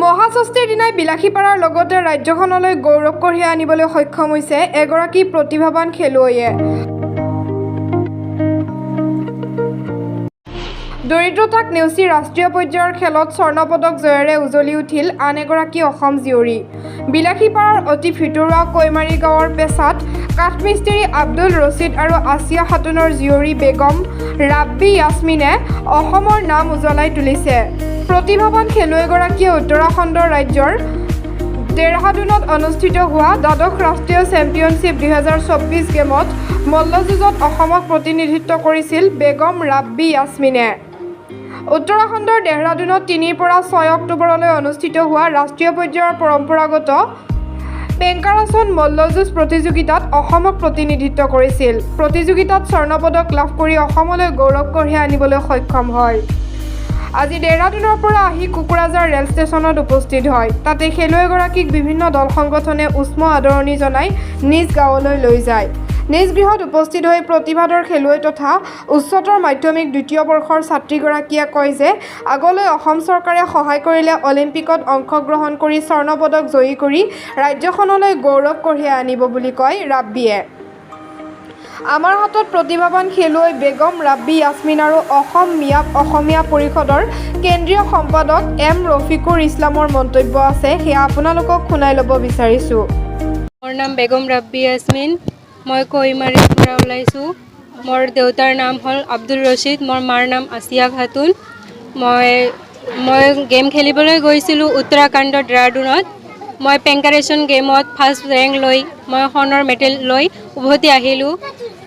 মহাষষ্ঠীৰ দিনাই বিলাসীপাৰাৰ লগতে ৰাজ্যখনলৈ গৌৰৱ কঢ়িয়াই আনিবলৈ সক্ষম হৈছে এগৰাকী প্ৰতিভাৱান খেলুৱৈয়ে। দৰিদ্ৰতাক নেওচি ৰাষ্ট্ৰীয় পৰ্যায়ৰ খেলত স্বৰ্ণপদক জয়েৰে উজ্বলি উঠিল আন এগৰাকী অসম জীয়ৰী। বিলাসীপাৰাৰ অতি ভিতৰুৱা কৈমাৰী গাঁৱৰ পেছাত কাঠমিস্ত্ৰী আব্দুল ৰছিদ আৰু আসিয়া খাতুনৰ জীয়ৰী বেগম ৰাব্বী য়াছমিনে অসমৰ নাম উজ্বলাই তুলিছে। প্ৰতিভাৱান খেলুৱৈগৰাকীয়ে উত্তৰাখণ্ড ৰাজ্যৰ দেহৰাদুনত অনুষ্ঠিত হোৱা দ্বাদশ ৰাষ্ট্ৰীয় চেম্পিয়নশ্বিপ 2024 গেমত মল্লযুঁজত অসমক প্ৰতিনিধিত্ব কৰিছিল বেগম ৰাব্বী য়াছমিনে। উত্তৰাখণ্ডৰ দেহৰাদুনত 3 পৰা 6 অক্টোবৰলৈ অনুষ্ঠিত হোৱা ৰাষ্ট্ৰীয় পৰ্যায়ৰ পৰম্পৰাগত পেংকাৰাচন মল্লযুঁজ প্ৰতিযোগিতাত অসমক প্ৰতিনিধিত্ব কৰিছিল। প্ৰতিযোগিতাত স্বৰ্ণপদক লাভ কৰি অসমলৈ গৌৰৱ কঢ়িয়াই আনিবলৈ সক্ষম হয়। আজি দেহৰাদুনৰ পৰা আহি কুকুৰাঝাৰ ৰেল ষ্টেচনত উপস্থিত হয়। তাতে খেলুৱৈগৰাকীক বিভিন্ন দল সংগঠনে উষ্ম আদৰণি জনাই নিজ গাঁৱলৈ লৈ যায়। নিজ গৃহত উপস্থিত হৈ প্ৰতিভাধৰ খেলুৱৈ তথা উচ্চতৰ মাধ্যমিক 2য় বৰ্ষৰ ছাত্ৰীগৰাকীয়ে কয় যে আগলৈ অসম চৰকাৰে সহায় কৰিলে অলিম্পিকত অংশগ্ৰহণ কৰি স্বৰ্ণপদক জয়ী কৰি ৰাজ্যখনলৈ গৌৰৱ কঢ়িয়াই আনিব বুলি কয় ৰাব্বীয়ে। আমাৰ হাতত প্ৰতিভাৱান খেলুৱৈ বেগম ৰাব্বী য়াছমিন আৰু অসম মিয়াপ অসমীয়া পৰিষদৰ কেন্দ্ৰীয় সম্পাদক এম ৰফিকুৰ ইছলামৰ মন্তব্য আছে, সেয়া আপোনালোকক শুনাই ল'ব বিচাৰিছোঁ। মোৰ নাম বেগম ৰাব্বী য়াছমিন। মই কৈমাৰীৰ পৰা ওলাইছোঁ। মোৰ দেউতাৰ নাম হ'ল আব্দুল ৰছিদ, মোৰ মাৰ নাম আসিয়া খাতুন। মই গেম খেলিবলৈ গৈছিলোঁ উত্তৰাখণ্ডৰ দেহৰাদুনত। মই পেংকাৰেচন গেমত ফাৰ্ষ্ট ৰেংক লৈ মই সোণৰ মেডেল লৈ উভতি আহিলোঁ।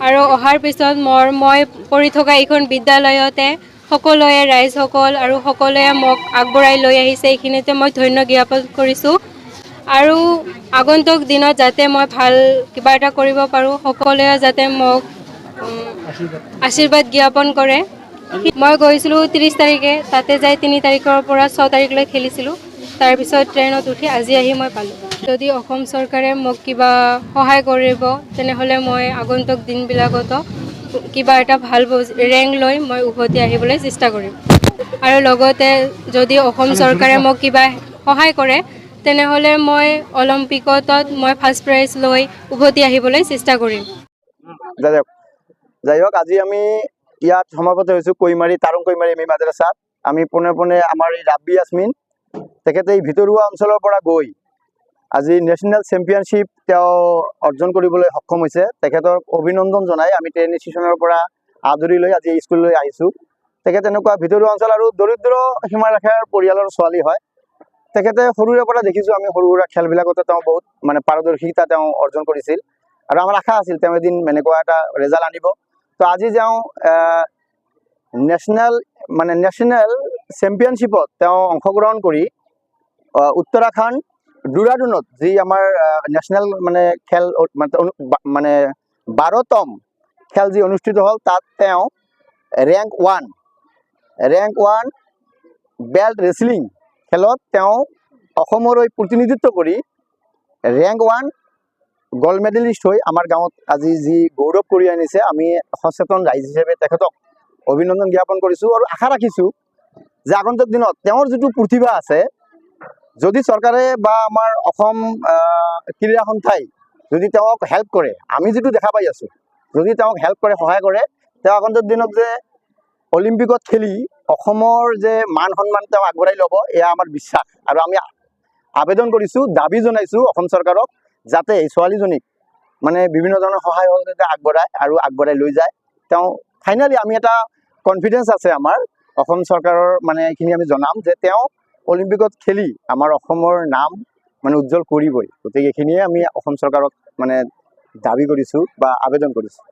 আৰু অহাৰ পিছত মই পঢ়ি থকা এইখন বিদ্যালয়তে সকলোৱে ৰাইজসকল আৰু সকলোৱে মোক আগবঢ়াই লৈ আহিছে। এইখিনিতে মই ধন্য জ্ঞাপন কৰিছোঁ। আৰু আগন্তুক দিনত যাতে মই ভাল কিবা এটা কৰিব পাৰোঁ, সকলোৱে যাতে মোক আশীৰ্বাদ জ্ঞাপন কৰে। মই গৈছিলোঁ 30 তাৰিখে, তাতে যাই 3 তাৰিখৰ পৰা 6 তাৰিখলৈ খেলিছিলোঁ। তাৰপিছত ট্ৰেইনত উঠি আজি আহি মই পালোঁ। যদি অসম চৰকাৰে মোক কিবা সহায় কৰিব তেনেহ'লে মই আগন্তুক দিনবিলাকতো কিবা এটা ভাল ৰেংক লৈ মই উভতি আহিবলৈ চেষ্টা কৰিম। আৰু লগতে যদি অসম চৰকাৰে মোক কিবা সহায় কৰে তেনেহ'লে মই অলিম্পিকত মই ফাৰ্ষ্ট প্ৰাইজ লৈ উভতি আহিবলৈ চেষ্টা কৰিম। যাই হোক, আজি আমি ইয়াত সমাগত হৈছোঁ কৈমাৰী তাৰুং কৈমাৰী এম ই মাদ্ৰাছাত। আমি পোনে পোনে আমাৰ এই ৰাব্বী য়াছমিন তেখেতে এই ভিতৰুৱা অঞ্চলৰ পৰা গৈ আজি নেশ্যনেল চেম্পিয়নশ্বিপ তেওঁ অৰ্জন কৰিবলৈ সক্ষম হৈছে। তেখেতক অভিনন্দন জনাই আমি ট্ৰেইন ষ্টেচনৰ পৰা আদৰি লৈ আজি স্কুললৈ আহিছোঁ। তেখেত এনেকুৱা ভিতৰুৱা অঞ্চল আৰু দৰিদ্ৰ সীমাৰেখাৰ পৰিয়ালৰ ছোৱালী হয়। তেখেতে সৰুৰে পৰা দেখিছোঁ আমি সৰু সুৰা খেলবিলাকতে তেওঁ বহুত পাৰদৰ্শিতা তেওঁ অৰ্জন কৰিছিল আৰু আমাৰ আশা আছিল তেওঁ এদিন এনেকুৱা এটা ৰেজাল্ট আনিব। তো আজি তেওঁ নেশ্যনেল চেম্পিয়নশ্বিপত তেওঁ অংশগ্ৰহণ কৰি উত্তৰাখণ্ড দেহৰাদুনত যি আমাৰ নেশ্যনেল খেল 12তম খেল যি অনুষ্ঠিত হ'ল তাত তেওঁ ৰেংক 1 বেল্ট ৰেচলিং খেলত তেওঁ অসমৰ হৈ প্ৰতিনিধিত্ব কৰি ৰেংক 1 গ'ল্ড মেডেলিষ্ট হৈ আমাৰ গাঁৱত আজি যি গৌৰৱ কৰি আনিছে, আমি সচেতন ৰাইজ হিচাপে তেখেতক অভিনন্দন জ্ঞাপন কৰিছোঁ আৰু আশা ৰাখিছোঁ যে আগন্তুক দিনত তেওঁৰ যিটো প্ৰতিভা আছে, যদি চৰকাৰে বা আমাৰ অসম ক্ৰীড়া সন্থাই যদি তেওঁক হেল্প কৰে, আমি যিটো দেখা পাই আছোঁ, যদি তেওঁক হেল্প কৰে, সহায় কৰে, তেওঁ আগন্তুক দিনত যে অলিম্পিকত খেলি অসমৰ যে মান সন্মান তেওঁ আগবঢ়াই ল'ব, এয়া আমাৰ বিশ্বাস। আৰু আমি আবেদন কৰিছোঁ, দাবী জনাইছোঁ অসম চৰকাৰক যাতে এই ছোৱালীজনীক বিভিন্ন ধৰণৰ সহায় সহযোগিতা আগবঢ়াই লৈ যায়। তেওঁ ফাইনেলি আমি এটা কনফিডেঞ্চ আছে আমাৰ অসম চৰকাৰৰ এইখিনি আমি জনাম যে তেওঁ অলিম্পিকত খেলি আমাৰ অসমৰ নাম উজ্জ্বল কৰিবই। গতিকে এইখিনিয়ে আমি অসম চৰকাৰক দাবী কৰিছোঁ বা আবেদন কৰিছোঁ।